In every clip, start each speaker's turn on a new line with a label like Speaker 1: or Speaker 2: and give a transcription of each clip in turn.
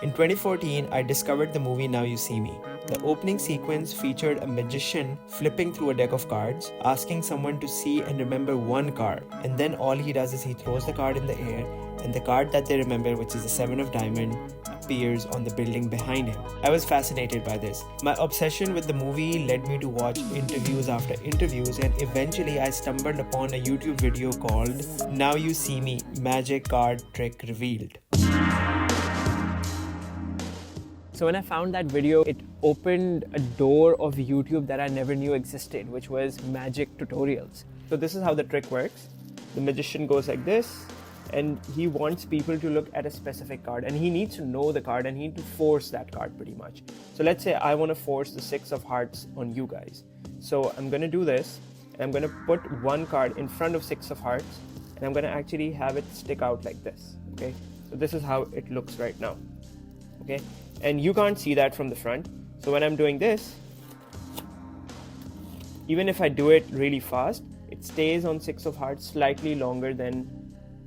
Speaker 1: In 2014, I discovered the movie Now You See Me. The opening sequence featured a magician flipping through a deck of cards, asking someone to see and remember one card. And then all he does is he throws the card in the air, and the card that they remember, which is the Seven of Diamond, appears on the building behind him. I was fascinated by this. My obsession with the movie led me to watch interviews after interviews, and eventually I stumbled upon a YouTube video called Now You See Me, Magic Card Trick Revealed. So when I found that video, it opened a door of YouTube that I never knew existed, which was magic tutorials. So this is how the trick works. The magician goes like this, and he wants people to look at a specific card, and he needs to know the card, and he needs to force that card pretty much. So let's say I want to force the Six of Hearts on you guys. So I'm going to do this, and I'm going to put one card in front of Six of Hearts, and I'm going to actually have it stick out like this, okay? So this is how it looks right now, okay? And you can't see that from the front. So when I'm doing this, even if I do it really fast, it stays on Six of Hearts slightly longer than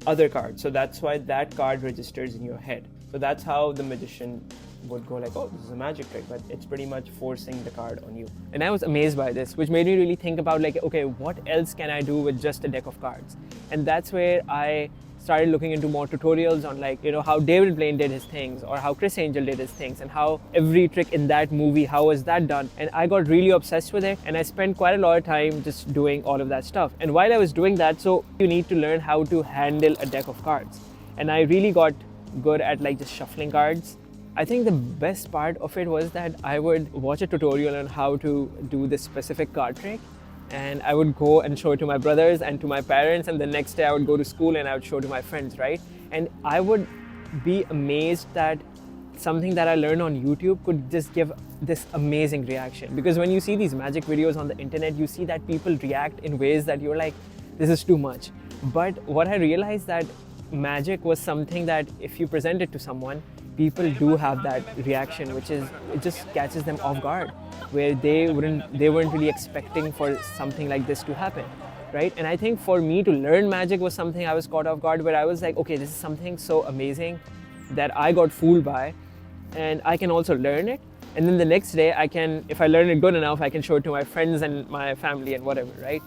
Speaker 1: other cards. So that's why that card registers in your head. So that's how the magician would go like, oh, this is a magic trick, but it's pretty much forcing the card on you. And I was amazed by this, which made me really think about like, okay, what else can I do with just a deck of cards? And that's where I started looking into more tutorials on like, you know, how David Blaine did his things, or how Chris Angel did his things, and how every trick in that movie, how was that done? And I got really obsessed with it, and I spent quite a lot of time just doing all of that stuff. And while I was doing that, so you need to learn how to handle a deck of cards. And I really got good at like just shuffling cards. I think the best part of it was that I would watch a tutorial on how to do this specific card trick, and I would go and show it to my brothers and to my parents, and the next day I would go to school and I would show it to my friends, right? And I would be amazed that something that I learned on YouTube could just give this amazing reaction. Because when you see these magic videos on the internet, you see that people react in ways that you're like, this is too much. But what I realized that magic was something that if you present it to someone, people do have that reaction, which is, it just catches them off guard, where they weren't really expecting for something like this to happen, right? And I think for me to learn magic was something I was caught off guard, where I was like, okay, this is something so amazing that I got fooled by, and I can also learn it. And then the next day I can, if I learn it good enough, I can show it to my friends and my family and whatever, right?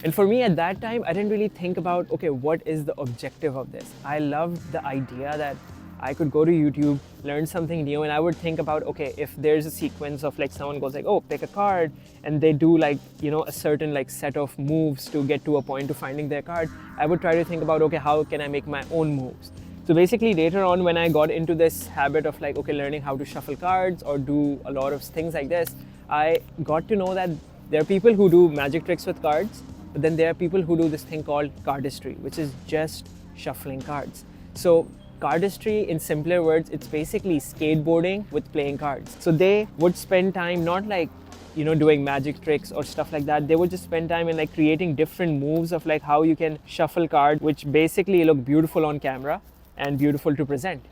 Speaker 1: And for me at that time, I didn't really think about, okay, what is the objective of this? I loved the idea that I could go to YouTube, learn something new, and I would think about, okay, if there's a sequence of like someone goes like, oh, pick a card, and they do like, you know, a certain like set of moves to get to a point to finding their card, I would try to think about, okay, how can I make my own moves? So basically later on when I got into this habit of like, okay, learning how to shuffle cards or do a lot of things like this, I got to know that there are people who do magic tricks with cards, but then there are people who do this thing called cardistry, which is just shuffling cards. So cardistry, in simpler words, it's basically skateboarding with playing cards. So they would spend time not like, you know, doing magic tricks or stuff like that. They would just spend time in like creating different moves of like how you can shuffle cards, which basically look beautiful on camera and beautiful to present.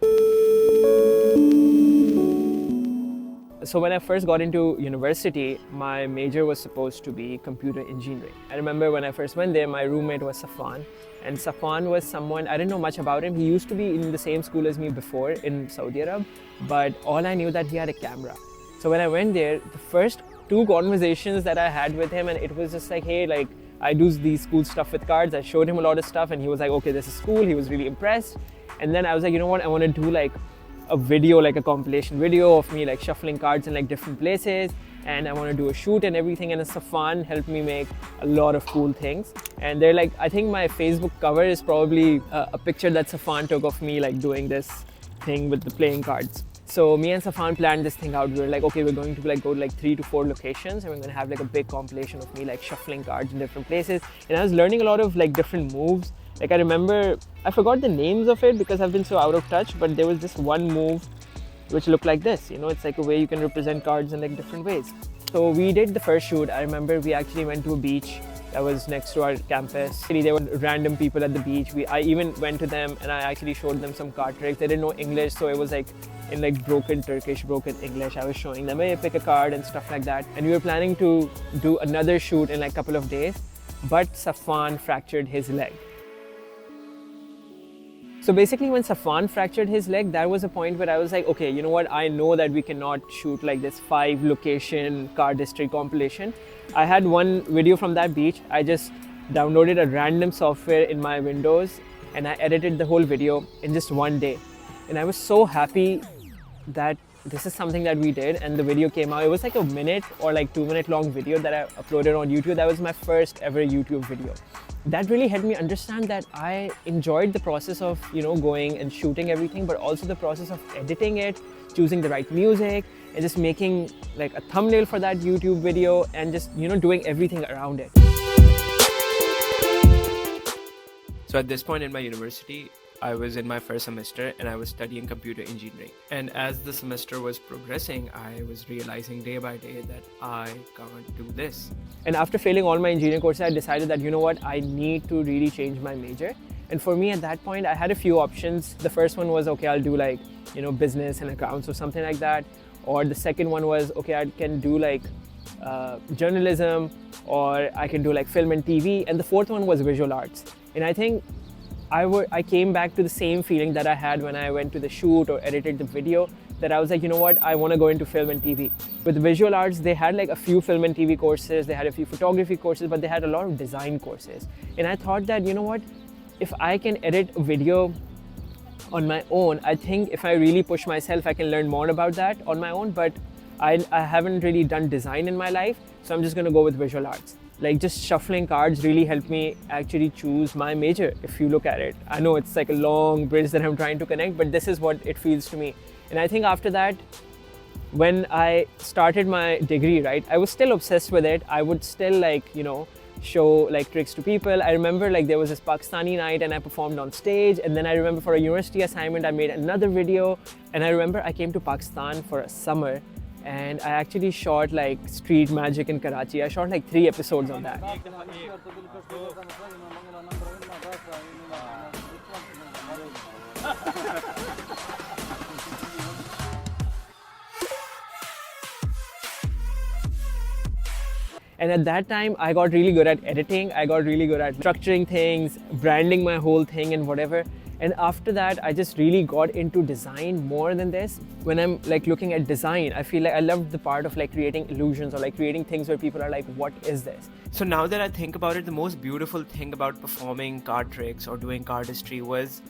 Speaker 1: So when I first got into university, my major was supposed to be computer engineering. I remember when I first went there, my roommate was Safwan. And Safwan was someone, I didn't know much about him. He used to be in the same school as me before in Saudi Arabia, but all I knew that he had a camera. So when I went there, the first two conversations that I had with him, and it was just like, hey, like, I do these cool stuff with cards. I showed him a lot of stuff, and he was like, okay, this is cool. He was really impressed. And then I was like, you know what, I want to do like a video, like a compilation video of me like shuffling cards in like different places, and I want to do a shoot and everything. And Safwan helped me make a lot of cool things. And they're like, I think my Facebook cover is probably a picture that Safwan took of me like doing this thing with the playing cards. So me and Safwan planned this thing out. We were like, okay, we're going to like go to like 3 to 4 locations, and we're going to have like a big compilation of me like shuffling cards in different places. And I was learning a lot of like different moves. Like I remember, I forgot the names of it because I've been so out of touch, but there was this one move which looked like this, you know, it's like a way you can represent cards in like different ways. So we did the first shoot. I remember we actually went to a beach that was next to our campus. There were random people at the beach. I even went to them and I actually showed them some card tricks. They didn't know English, so it was like in like broken Turkish, broken English. I was showing them, hey, pick a card and stuff like that. And we were planning to do another shoot in like a couple of days, but Safwan fractured his leg. So basically when Safwan fractured his leg, that was a point where I was like, okay, you know what, I know that we cannot shoot like this 5 location cardistry compilation. I had one video from that beach. I just downloaded a random software in my Windows and I edited the whole video in just one day. And I was so happy that this is something that we did, and the video came out. It was like a minute or like 2-minute long video that I uploaded on YouTube. That was my first ever YouTube video. That really helped me understand that I enjoyed the process of, you know, going and shooting everything, but also the process of editing it, choosing the right music, and just making like a thumbnail for that YouTube video, and just, you know, doing everything around it. So at this point in my university, I was in my first semester and I was studying computer engineering. And as the semester was progressing, I was realizing day by day that I can't do this. And after failing all my engineering courses, I decided that, you know what, I need to really change my major. And for me at that point, I had a few options. The first one was, okay, I'll do like, you know, business and accounts or something like that. Or the second one was, okay, I can do like journalism, or I can do like film and TV. And the fourth one was visual arts. And I think I came back to the same feeling that I had when I went to the shoot or edited the video, that I was like, you know what, I want to go into film and TV. With visual arts, they had like a few film and TV courses, they had a few photography courses, but they had a lot of design courses. And I thought that, you know what, if I can edit a video on my own, I think if I really push myself, I can learn more about that on my own. But I haven't really done design in my life, so I'm just going to go with visual arts. Like just shuffling cards really helped me actually choose my major, if you look at it. I know it's like a long bridge that I'm trying to connect, but this is what it feels to me. And I think after that, when I started my degree, right, I was still obsessed with it. I would still like, you know, show like tricks to people. I remember like there was this Pakistani night and I performed on stage. And then I remember for a university assignment, I made another video. And I remember I came to Pakistan for a summer, and I actually shot like street magic in Karachi. I shot like 3 episodes on that. And at that time, I got really good at editing. I got really good at structuring things, branding my whole thing and whatever. And after that, I just really got into design more than this. When I'm like looking at design, I feel like I loved the part of like creating illusions or like creating things where people are like, what is this? So now that I think about it, the most beautiful thing about performing card tricks or doing cardistry was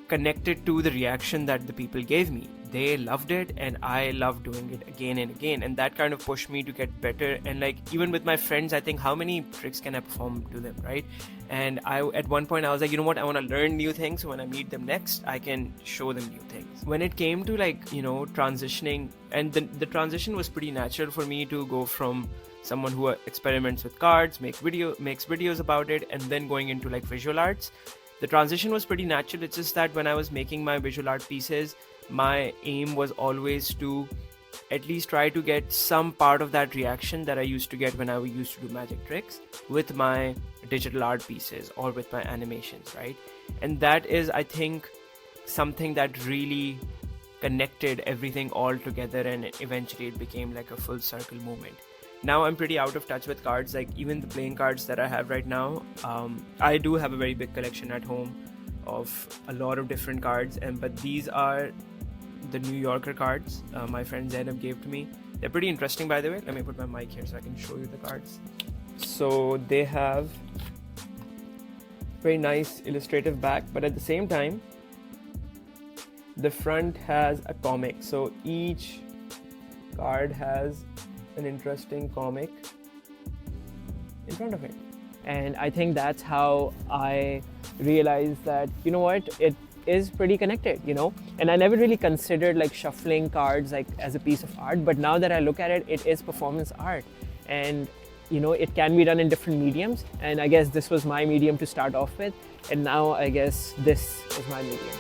Speaker 1: connected to the reaction that the people gave me. They loved it and I loved doing it again and again, and that kind of pushed me to get better. And like even with my friends, I think how many tricks can I perform to them, right? And at one point I was like, you know what, I want to learn new things, so when I meet them next I can show them new things. When it came to like, you know, transitioning, and the transition was pretty natural for me to go from someone who experiments with cards, makes videos about it, and then going into like visual arts. The transition was pretty natural. It's just that when I was making my visual art pieces, my aim was always to at least try to get some part of that reaction that I used to get when I used to do magic tricks with my digital art pieces or with my animations, right? And that is, I think, something that really connected everything all together, and eventually it became like a full circle moment. Now I'm pretty out of touch with cards, like even the playing cards that I have right now. I do have a very big collection at home of a lot of different cards, but these are the New Yorker cards my friend Zainab gave to me. They're pretty interesting, by the way. Let me put my mic here so I can show you the cards. So they have very nice illustrative back, but at the same time the front has a comic. So each card has an interesting comic in front of it. And I think that's how I realized that, you know what, it is pretty connected, you know. And I never really considered like shuffling cards like as a piece of art, but now that I look at it, it is performance art. And you know, it can be done in different mediums, and I guess this was my medium to start off with, and now I guess this is my medium.